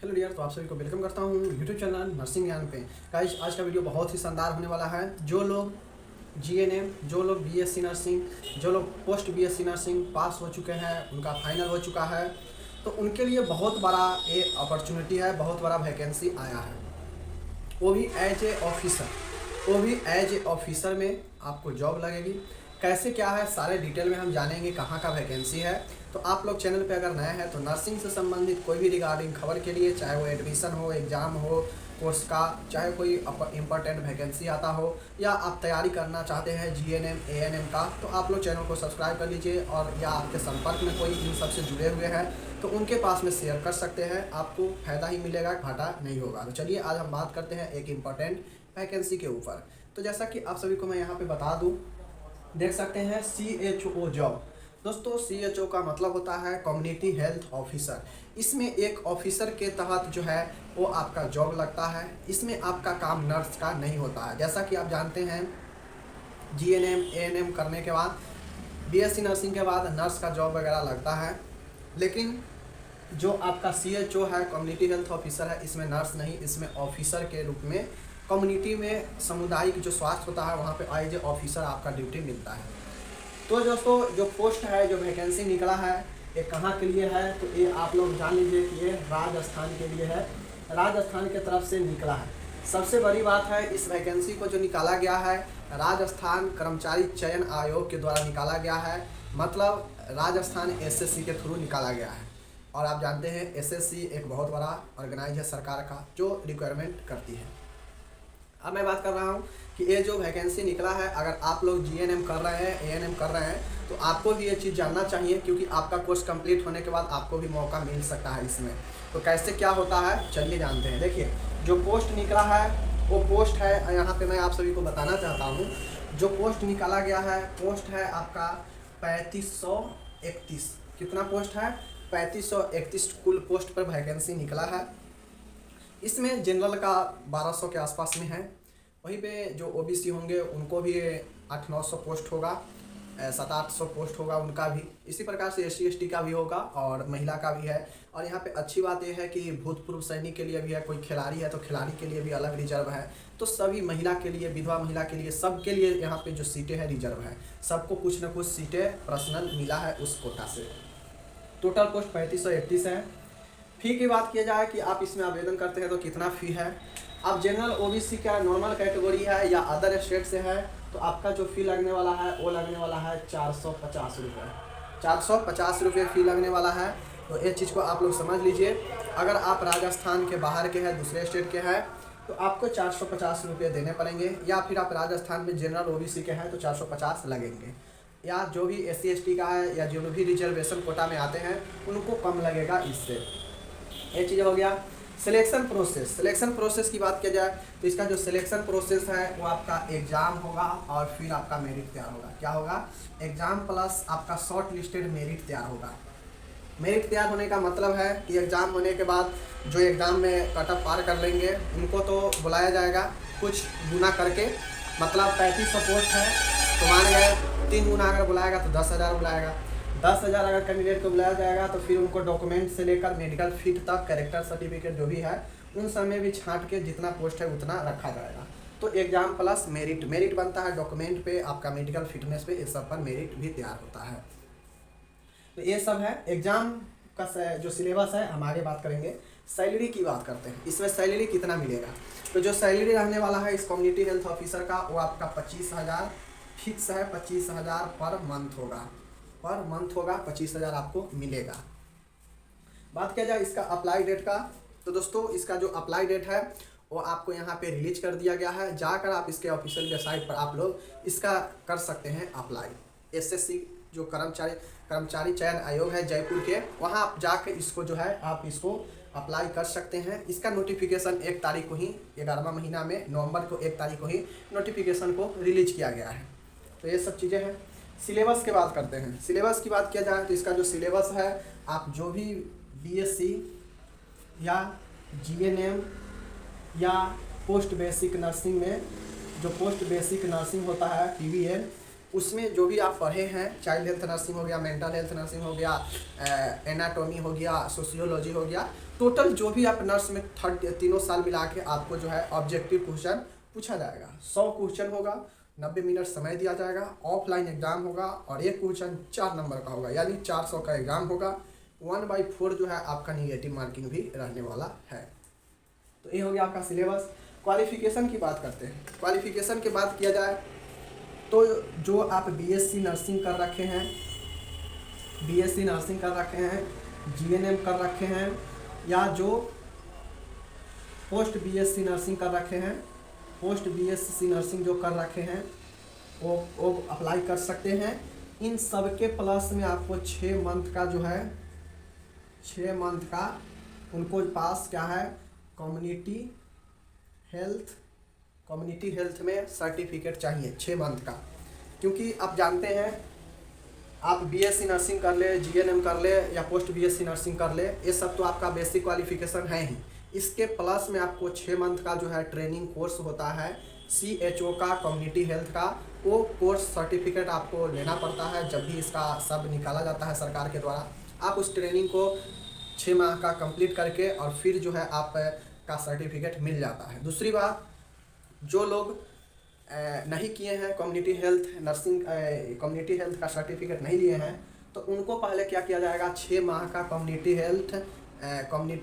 Hello dear, तो आप सभी को वेलकम करता हूँ यूट्यूब चैनल नर्सिंग ज्ञान पे। गाइस, आज का वीडियो बहुत ही शानदार होने वाला है। जो लोग जीएनएम, जो लोग बीएससी नर्सिंग, जो लोग पोस्ट बीएससी नर्सिंग पास हो चुके हैं, उनका फाइनल हो चुका है, तो उनके लिए बहुत बड़ा ये अपॉर्चुनिटी है, बहुत बड़ा वैकेंसी आया है। वो भी एज ए ऑफिसर, वो भी एज ए ऑफिसर में आपको जॉब लगेगी। कैसे क्या है सारे डिटेल में हम जानेंगे, कहाँ का वैकेंसी है। तो आप लोग चैनल पे अगर नए हैं तो नर्सिंग से संबंधित कोई भी रिगार्डिंग खबर के लिए, चाहे वो एडमिशन हो, एग्ज़ाम हो कोर्स का, चाहे कोई इम्पोर्टेंट वैकेंसी आता हो, या आप तैयारी करना चाहते हैं जीएनएम एएनएम का, तो आप लोग चैनल को सब्सक्राइब कर लीजिए। और या आपके संपर्क में कोई इन सबसे जुड़े हुए हैं तो उनके पास में शेयर कर सकते हैं, आपको फ़ायदा ही मिलेगा, घाटा नहीं होगा। तो चलिए आज हम बात करते हैं एक इम्पॉर्टेंट वैकेंसी के ऊपर। तो जैसा कि आप सभी को मैं यहाँ पे बता दूँ, देख सकते हैं CHO जॉब। दोस्तों, CHO का मतलब होता है कम्युनिटी हेल्थ ऑफिसर। इसमें एक ऑफिसर के तहत जो है वो आपका जॉब लगता है। इसमें आपका काम नर्स का नहीं होता है। जैसा कि आप जानते हैं, जीएनएम एएनएम करने के बाद, बीएससी नर्सिंग के बाद नर्स का जॉब वगैरह लगता है। लेकिन जो आपका CHO है, कम्युनिटी हेल्थ ऑफिसर है, इसमें नर्स नहीं, इसमें ऑफिसर के रूप में कम्युनिटी में सामुदायिक जो स्वास्थ्य होता है वहाँ पे एज ए ऑफिसर आपका ड्यूटी मिलता है। तो दोस्तों, जो पोस्ट है, जो वैकेंसी निकला है, ये कहाँ के लिए है, तो ये आप लोग जान लीजिए कि ये राजस्थान के लिए है। राजस्थान के तरफ से निकला है। सबसे बड़ी बात है, इस वैकेंसी को जो निकाला गया है राजस्थान कर्मचारी चयन आयोग के द्वारा निकाला गया है। मतलब राजस्थान SSC के थ्रू निकाला गया है। और आप जानते हैं SSC एक बहुत बड़ा ऑर्गेनाइज है सरकार का, जो रिक्वायरमेंट करती है। अब मैं बात कर रहा हूँ कि ये जो वैकेंसी निकला है, अगर आप लोग जीएनएम कर रहे हैं, एएनएम कर रहे हैं, तो आपको भी ये चीज़ जानना चाहिए, क्योंकि आपका कोर्स कंप्लीट होने के बाद आपको भी मौका मिल सकता है इसमें। तो कैसे क्या होता है चलिए जानते हैं। देखिए, जो पोस्ट निकला है वो पोस्ट है, यहाँ पे मैं आप सभी को बताना चाहता हूँ। जो पोस्ट निकाला गया है, पोस्ट है आपका 3531। कितना पोस्ट है? 3531 कुल पोस्ट पर वैकेंसी निकला है। इसमें जनरल का 1200 के आसपास में है। वहीं पे जो OBC होंगे उनको भी 800-900 पोस्ट होगा, 700-800 पोस्ट होगा उनका भी। इसी प्रकार से SC/ST का भी होगा और महिला का भी है। और यहाँ पे अच्छी बात यह है कि भूतपूर्व सैनिक के लिए भी है, कोई खिलाड़ी है तो खिलाड़ी के लिए भी अलग रिजर्व है। तो सभी महिला के लिए, विधवा महिला के लिए, सब के लिए यहाँ पे जो सीटें हैं रिजर्व है। सबको कुछ न कुछ सीटें पर्सनल मिला है उस कोटा से। टोटल पोस्ट 3531 है। फ़ी की बात किया जाए कि आप इसमें आवेदन करते हैं तो कितना फ़ी है। अब जनरल OBC का नॉर्मल कैटेगरी है या अदर स्टेट से है, तो आपका जो फ़ी लगने वाला है वो लगने वाला है 450 रुपये। 450 रुपये फ़ी लगने वाला है। तो इस चीज़ को आप लोग समझ लीजिए। अगर आप राजस्थान के बाहर के हैं, दूसरे स्टेट के हैं, तो आपको 450 रुपये देने पड़ेंगे। या फिर आप राजस्थान में जनरल OBC के हैं तो 450 लगेंगे। या जो भी SC/ST का है या जो भी रिजर्वेशन कोटा में आते हैं उनको कम लगेगा इससे। ये चीज़ हो गया। सिलेक्शन प्रोसेस, सिलेक्शन प्रोसेस की बात किया जाए तो इसका जो सिलेक्शन प्रोसेस है वो आपका एग्ज़ाम होगा और फिर आपका मेरिट तैयार होगा। क्या होगा? एग्ज़ाम प्लस आपका शॉर्ट लिस्टेड मेरिट तैयार होगा। मेरिट तैयार होने का मतलब है कि एग्ज़ाम होने के बाद जो एग्ज़ाम में कट ऑफ पार कर लेंगे उनको तो बुलाया जाएगा कुछ गुना करके। मतलब 3500 पोस्ट है तो मान गए 3 गुना अगर बुलाएगा तो 10,000 बुलाएगा। 10,000 अगर कैंडिडेट को बुलाया जाएगा तो फिर उनको डॉक्यूमेंट से लेकर मेडिकल फिट तक, कैरेक्टर सर्टिफिकेट जो भी है उन सब में भी छांट के जितना पोस्ट है उतना रखा जाएगा। तो एग्ज़ाम प्लस मेरिट, मेरिट बनता है डॉक्यूमेंट पे, आपका मेडिकल फिटनेस पे, इस सब पर मेरिट भी तैयार होता है। तो ये सब है एग्ज़ाम का जो सिलेबस है। हम आगे बात करेंगे। सैलरी की बात करते हैं, इसमें सैलरी कितना मिलेगा। तो जो सैलरी रहने वाला है इस कम्युनिटी हेल्थ ऑफिसर का, वो आपका 25,000 फिक्स है। 25,000 पर मंथ होगा, पर मंथ होगा 25,000 आपको मिलेगा। बात किया जाए इसका अप्लाई डेट का, तो दोस्तों इसका जो अप्लाई डेट है वो आपको यहाँ पे रिलीज कर दिया गया है। जाकर आप इसके ऑफिशियल वेबसाइट पर आप लोग इसका कर सकते हैं अप्लाई। SSC जो कर्मचारी चयन आयोग है जयपुर के, वहाँ आप जाकर इसको जो है आप इसको अप्लाई कर सकते हैं। इसका नोटिफिकेशन 1 तारीख को ही, 11वां महीना में नवंबर को 1 तारीख को ही नोटिफिकेशन को रिलीज किया गया है। तो ये सब चीज़ें हैं। सिलेबस की बात करते हैं। सिलेबस की बात किया जाए तो इसका जो सिलेबस है, आप जो भी BSc या GNM या पोस्ट बेसिक नर्सिंग में, जो पोस्ट बेसिक नर्सिंग होता है PBN, उसमें जो भी आप पढ़े हैं, चाइल्ड हेल्थ नर्सिंग हो गया, मेंटल हेल्थ नर्सिंग हो गया, एनाटॉमी हो गया, सोशियोलॉजी हो गया, टोटल जो भी आप नर्स में तीनों साल मिला के आपको जो है ऑब्जेक्टिव क्वेश्चन पूछा जाएगा। 100 क्वेश्चन होगा, 90 मिनट समय दिया जाएगा, ऑफलाइन एग्जाम होगा और एक क्वेश्चन 4 नंबर का होगा, यानी 400 का एग्जाम होगा। 1/4 जो है आपका निगेटिव मार्किंग भी रहने वाला है। तो ये हो गया आपका सिलेबस। क्वालिफिकेशन की बात करते हैं। क्वालिफिकेशन की बात किया जाए तो जो आप बीएससी नर्सिंग कर रखे हैं, बीएससी नर्सिंग कर रखे हैं, जीएनएम कर रखे हैं, या जो पोस्ट बीएससी नर्सिंग कर रखे हैं, पोस्ट बीएससी नर्सिंग जो कर रखे हैं वो अप्लाई कर सकते हैं। इन सब के प्लस में आपको 6 मंथ का जो है 6 मंथ का उनको पास क्या है कम्युनिटी हेल्थ में सर्टिफिकेट चाहिए 6 मंथ का। क्योंकि आप जानते हैं आप बीएससी नर्सिंग कर ले, जीएनएम कर ले या पोस्ट बीएससी नर्सिंग कर ले, ये सब तो आपका बेसिक क्वालिफिकेशन है ही। इसके प्लस में आपको 6 मंथ का जो है ट्रेनिंग कोर्स होता है CHO का, कम्युनिटी हेल्थ का, वो कोर्स सर्टिफिकेट आपको लेना पड़ता है। जब भी इसका सब निकाला जाता है सरकार के द्वारा, आप उस ट्रेनिंग को 6 माह का कंप्लीट करके और फिर जो है आप का सर्टिफिकेट मिल जाता है। दूसरी बात, जो लोग नहीं किए हैं community health nursing, community health का सर्टिफिकेट नहीं लिए हैं, तो उनको पहले क्या किया जाएगा 6 माह का कम्युनिटी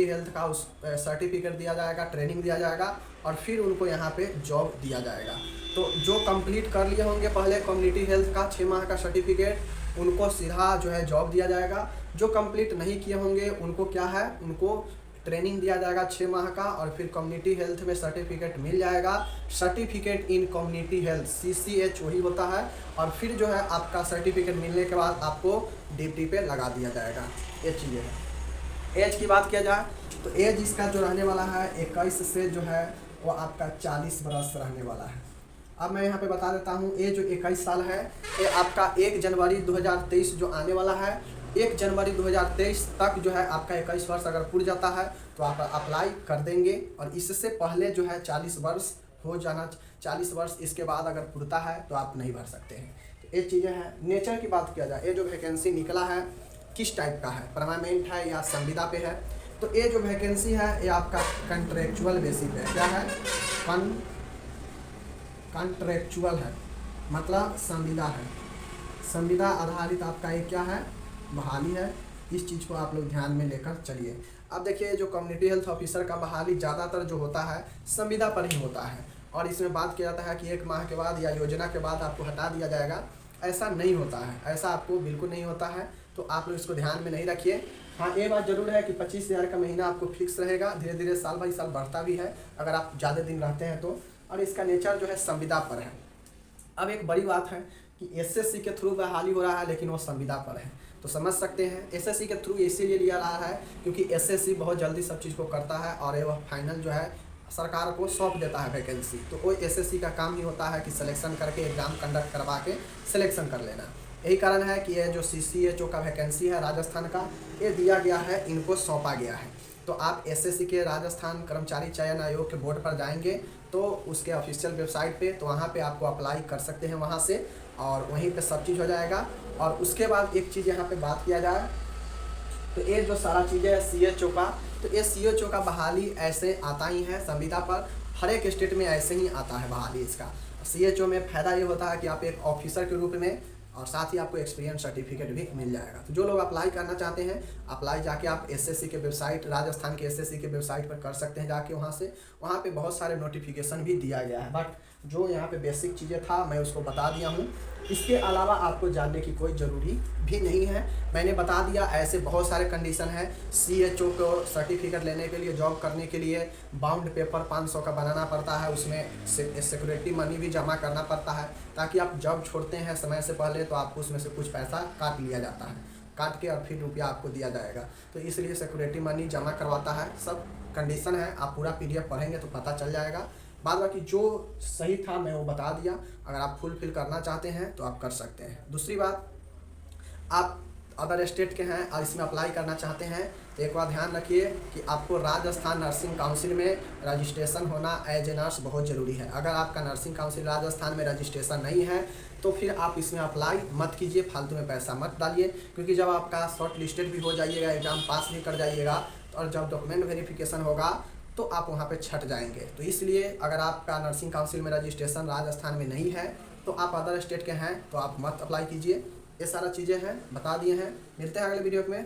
हेल्थ का उस सर्टिफिकेट दिया जाएगा, ट्रेनिंग दिया जाएगा और फिर उनको यहाँ पे जॉब दिया जाएगा। तो जो कंप्लीट कर लिए होंगे पहले कम्युनिटी हेल्थ का 6 माह का सर्टिफिकेट, उनको सीधा जो है जॉब दिया जाएगा। जो कंप्लीट नहीं किए होंगे उनको क्या है, उनको ट्रेनिंग दिया जाएगा 6 माह का और फिर कम्युनिटी हेल्थ में सर्टिफिकेट मिल जाएगा। Certificate in community health CCH वही होता है। और फिर जो है आपका सर्टिफिकेट मिलने के बाद आपको ड्यूटी पे लगा दिया जाएगा। ये चीज़ें है। एज की बात किया जाए तो एज इसका जो रहने वाला है 21 से जो है वो आपका 40 बरस रहने वाला है। अब मैं यहाँ पे बता देता हूँ, ये जो 21 साल है ये आपका 1 जनवरी 2023 जो आने वाला है, 1 जनवरी 2023 तक जो है आपका 21 वर्ष अगर पूर जाता है तो आप अप्लाई कर देंगे। और इससे पहले जो है 40 वर्ष हो जाना, 40 वर्ष इसके बाद अगर पुरता है तो आप नहीं भर सकते हैं। तो ये चीज़ें हैं। नेचर की बात किया जाए, ये जो वैकेंसी निकला है किस टाइप का है, परमानेंट है या संविदा पे है। तो ये जो वैकेंसी है ये आपका कंट्रेक्चुअल बेसिस पे है। क्या है, कंट्रेक्चुअल है, मतलब संविदा है। संविदा आधारित आपका ये क्या है, बहाली है। इस चीज़ को आप लोग ध्यान में लेकर चलिए। अब देखिए जो कम्युनिटी हेल्थ ऑफिसर का बहाली ज़्यादातर जो होता है संविदा पर ही होता है और इसमें बात किया जाता है कि 1 माह के बाद या योजना के बाद आपको हटा दिया जाएगा। ऐसा नहीं होता है, ऐसा आपको बिल्कुल नहीं होता है। तो आप लोग इसको ध्यान में नहीं रखिए। हाँ, ये बात जरूर है कि 25,000 का महीना आपको फिक्स रहेगा, धीरे धीरे साल बाई साल बढ़ता भी है अगर आप ज़्यादा दिन रहते हैं तो। और इसका नेचर जो है संविदा पर है। अब एक बड़ी बात है कि SSC के थ्रू बहाली हो रहा है लेकिन वो संविदा पर है, तो समझ सकते हैं SSC के थ्रू इसीलिए लिया रहा है क्योंकि SSC बहुत जल्दी सब चीज़ को करता है और वह फाइनल जो है सरकार को सौंप देता है वैकेंसी। तो वो SSC का काम ही होता है कि सिलेक्शन करके एग्ज़ाम कंडक्ट करवा के सिलेक्शन कर लेना। यही कारण है कि ये जो CCHO का वैकेंसी है राजस्थान का, ये दिया गया है, इनको सौंपा गया है। तो आप SSC के राजस्थान कर्मचारी चयन आयोग के बोर्ड पर जाएंगे तो उसके ऑफिशियल वेबसाइट पे, तो वहाँ पे आपको अप्लाई कर सकते हैं वहाँ से, और वहीं पे सब चीज़ हो जाएगा। और उसके बाद एक चीज़ यहाँ पे बात किया जाए तो ये जो सारा चीज़ें है CHO का, तो ये CHO का बहाली ऐसे आता ही है संविदा पर, हर एक स्टेट में ऐसे ही आता है बहाली इसका। CHO में फ़ायदा ये होता है कि आप एक ऑफिसर के रूप में और साथ ही आपको एक्सपीरियंस सर्टिफिकेट भी मिल जाएगा। तो जो लोग अप्लाई करना चाहते हैं, अप्लाई जाके आप SSC के वेबसाइट, राजस्थान के SSC के वेबसाइट पर कर सकते हैं जाके वहाँ पे बहुत सारे नोटिफिकेशन भी दिया गया है। बट जो यहाँ पे बेसिक चीज़ें था मैं उसको बता दिया हूँ, इसके अलावा आपको जानने की कोई ज़रूरी भी नहीं है। मैंने बता दिया ऐसे बहुत सारे कंडीशन है। CHO को सर्टिफिकेट लेने के लिए, जॉब करने के लिए बाउंड पेपर 500 का बनाना पड़ता है, उसमें सिक्योरिटी मनी भी जमा करना पड़ता है ताकि आप जॉब छोड़ते हैं समय से पहले तो आपको उसमें से कुछ पैसा काट लिया जाता है, काट के और फिर रुपया आपको दिया जाएगा। तो इसलिए सिक्योरिटी मनी जमा करवाता है। सब कंडीशन है, आप पूरा PDF पढ़ेंगे तो पता चल जाएगा। बाद बाकी जो सही था मैं वो बता दिया, अगर आप फुलफिल करना चाहते हैं तो आप कर सकते हैं। दूसरी बात, आप अदर स्टेट के हैं और इसमें अप्लाई करना चाहते हैं तो एक बात ध्यान रखिए कि आपको राजस्थान नर्सिंग काउंसिल में रजिस्ट्रेशन होना एज ए नर्स बहुत ज़रूरी है। अगर आपका नर्सिंग काउंसिल राजस्थान में रजिस्ट्रेशन नहीं है तो फिर आप इसमें अप्लाई मत कीजिए, फालतू में पैसा मत डालिए, क्योंकि जब आपका शॉर्ट लिस्टेड भी हो जाइएगा, एग्ज़ाम पास भी कर जाइएगा और जब डॉक्यूमेंट वेरिफिकेशन होगा तो आप वहाँ पे छट जाएंगे। तो इसलिए अगर आपका नर्सिंग काउंसिल में रजिस्ट्रेशन राजस्थान में नहीं है तो आप अदर स्टेट के हैं तो आप मत अप्लाई कीजिए। ये सारा चीज़ें हैं, बता दिए हैं। मिलते हैं अगले वीडियो में।